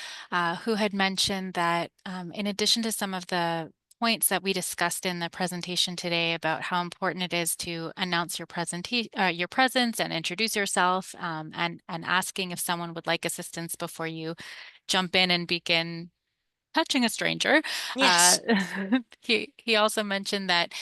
who had mentioned that in addition to some of the points that we discussed in the presentation today about how important it is to announce your presence and introduce yourself, and asking if someone would like assistance before you jump in and begin touching a stranger. Yes. He also mentioned that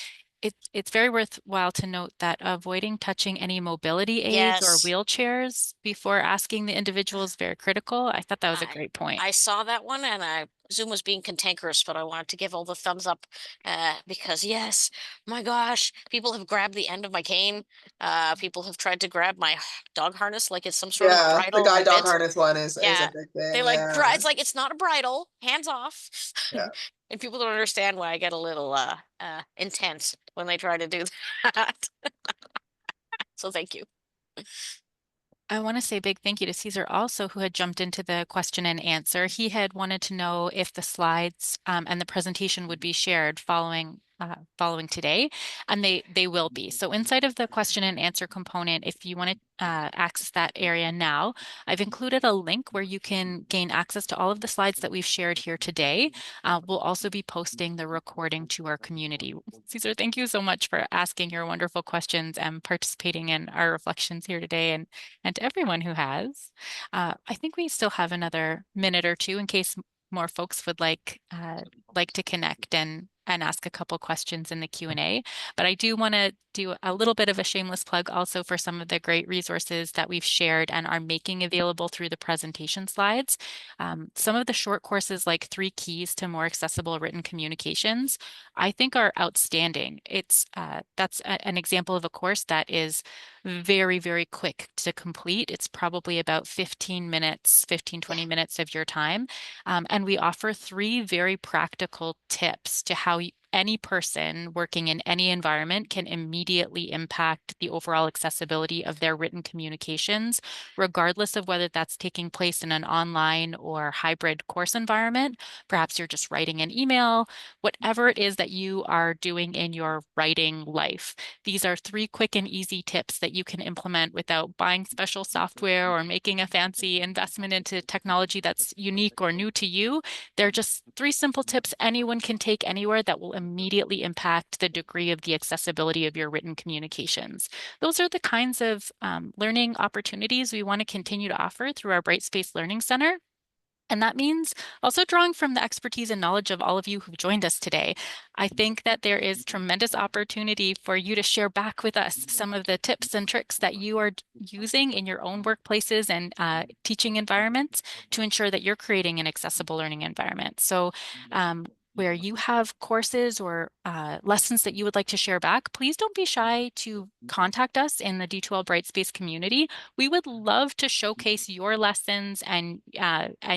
it's very worthwhile to note that avoiding touching any mobility aids or Yes. wheelchairs before asking the individual is very critical. I thought that was a great point. I saw that one, and Zoom was being cantankerous, but I wanted to give all the thumbs up because yes, my gosh, people have grabbed the end of my cane. People have tried to grab my dog harness like it's some sort of bridle. The guide dog bit. harness one is Yeah, a big thing. they like it's like it's not a bridle. Hands off. Yeah. And people don't understand why I get a little intense when they try to do that. So thank you. I want to say a big thank you to Caesar also, who had jumped into the question and answer. He had wanted to know if the slides and the presentation would be shared following following today, and they will be. So inside of the question and answer component, if you want to access that area now, I've included a link where you can gain access to all of the slides that we've shared here today. We'll also be posting the recording to our community. Cesar, thank you so much for asking your wonderful questions and participating in our reflections here today, and to everyone who has. I think we still have another minute or two in case more folks would like to connect and ask a couple questions in the Q&A. But I do want to do a little bit of a shameless plug also for some of the great resources that we've shared and are making available through the presentation slides. Some of the short courses like 3 Keys to More Accessible Written Communications, I think are outstanding. That's an example of a course that is very, very quick to complete. It's probably about 15 minutes, 20 minutes of your time. And we offer 3 very practical tips to how any person working in any environment can immediately impact the overall accessibility of their written communications, regardless of whether that's taking place in an online or hybrid course environment. Perhaps you're just writing an email, whatever it is that you are doing in your writing life. These are 3 quick and easy tips that you can implement without buying special software or making a fancy investment into technology that's unique or new to you. They're just 3 simple tips anyone can take anywhere that will immediately impact the degree of the accessibility of your written communications. Those are the kinds of learning opportunities we want to continue to offer through our Brightspace Learning Center. And that means also drawing from the expertise and knowledge of all of you who've joined us today. I think that there is tremendous opportunity for you to share back with us some of the tips and tricks that you are using in your own workplaces and teaching environments to ensure that you're creating an accessible learning environment. So where you have courses or lessons that you would like to share back, please don't be shy to contact us in the D2L Brightspace community. We would love to showcase your lessons and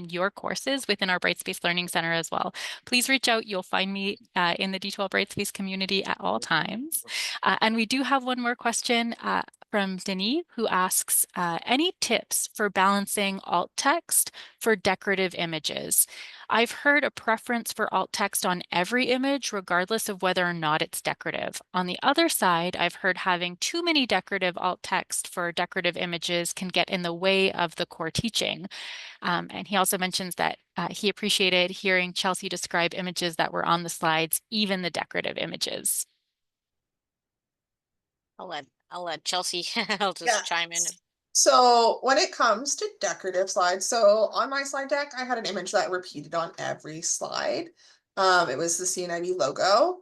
your courses within our Brightspace Learning Center as well. Please reach out. You'll find me in the D2L Brightspace community at all times. And we do have one more question from Denis, who asks, any tips for balancing alt text for decorative images? I've heard a preference for alt text on every image, regardless of whether or not it's decorative. On the other side, I've heard having too many decorative alt text for decorative images can get in the way of the core teaching. And he also mentions that he appreciated hearing Chelsea describe images that were on the slides, even the decorative images. I'll let Chelsea, I'll just chime in. So when it comes to decorative slides, so on my slide deck, I had an image that repeated on every slide. It was the CNIB logo.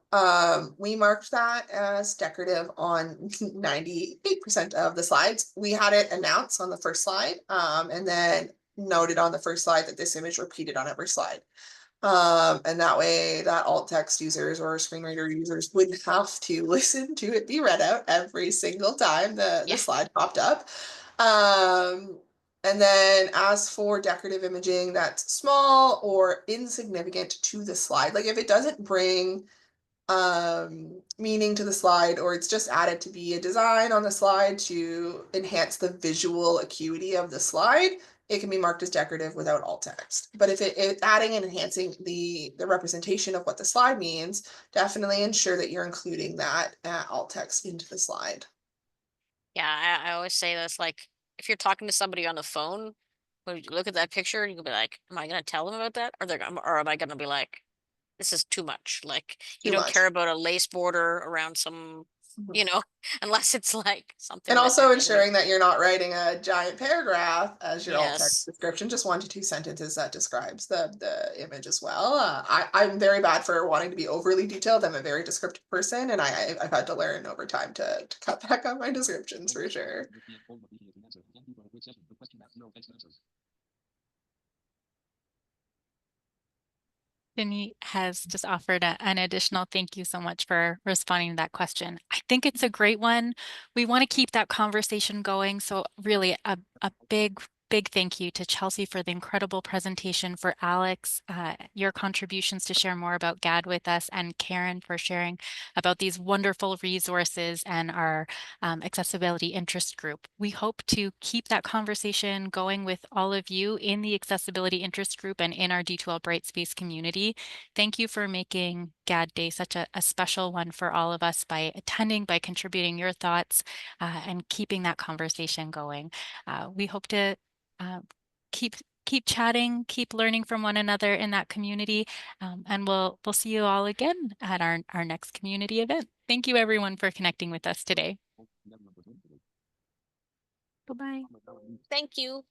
We marked that as decorative on 98% of the slides. We had it announced on the first slide, and then noted on the first slide that this image repeated on every slide. And that way that alt text users or screen reader users wouldn't have to listen to it be read out every single time the slide popped up. And then as for decorative imaging that's small or insignificant to the slide, like if it doesn't bring meaning to the slide, or it's just added to be a design on the slide to enhance the visual acuity of the slide, it can be marked as decorative without alt text. But if it's adding and enhancing the representation of what the slide means, definitely ensure that you're including that alt text into the slide. Yeah, I always say this, like, if you're talking to somebody on the phone, when you look at that picture, you can be like, am I going to tell them about that? Or am I going to be like, this is too much? Like, you don't care about a lace border around some, you know, unless it's like something. And also ensuring that you're not writing a giant paragraph as your alt text description, just 1 to 2 sentences that describes the image as well. I'm very bad for wanting to be overly detailed. I'm a very descriptive person, and I've had to learn over time to cut back on my descriptions for sure. Jenny has just offered an additional thank you so much for responding to that question. I think it's a great one. We want to keep that conversation going. So really a big big thank you to Chelsea for the incredible presentation, for Alex, your contributions to share more about GAAD with us, and Karen for sharing about these wonderful resources and our accessibility interest group. We hope to keep that conversation going with all of you in the accessibility interest group and in our D2L Brightspace community. Thank you for making GAAD Day such a special one for all of us by attending, by contributing your thoughts, and keeping that conversation going. We hope to keep chatting, keep learning from one another in that community, and we'll see you all again at our next community event. Thank you everyone for connecting with us today. Bye-bye. Thank you.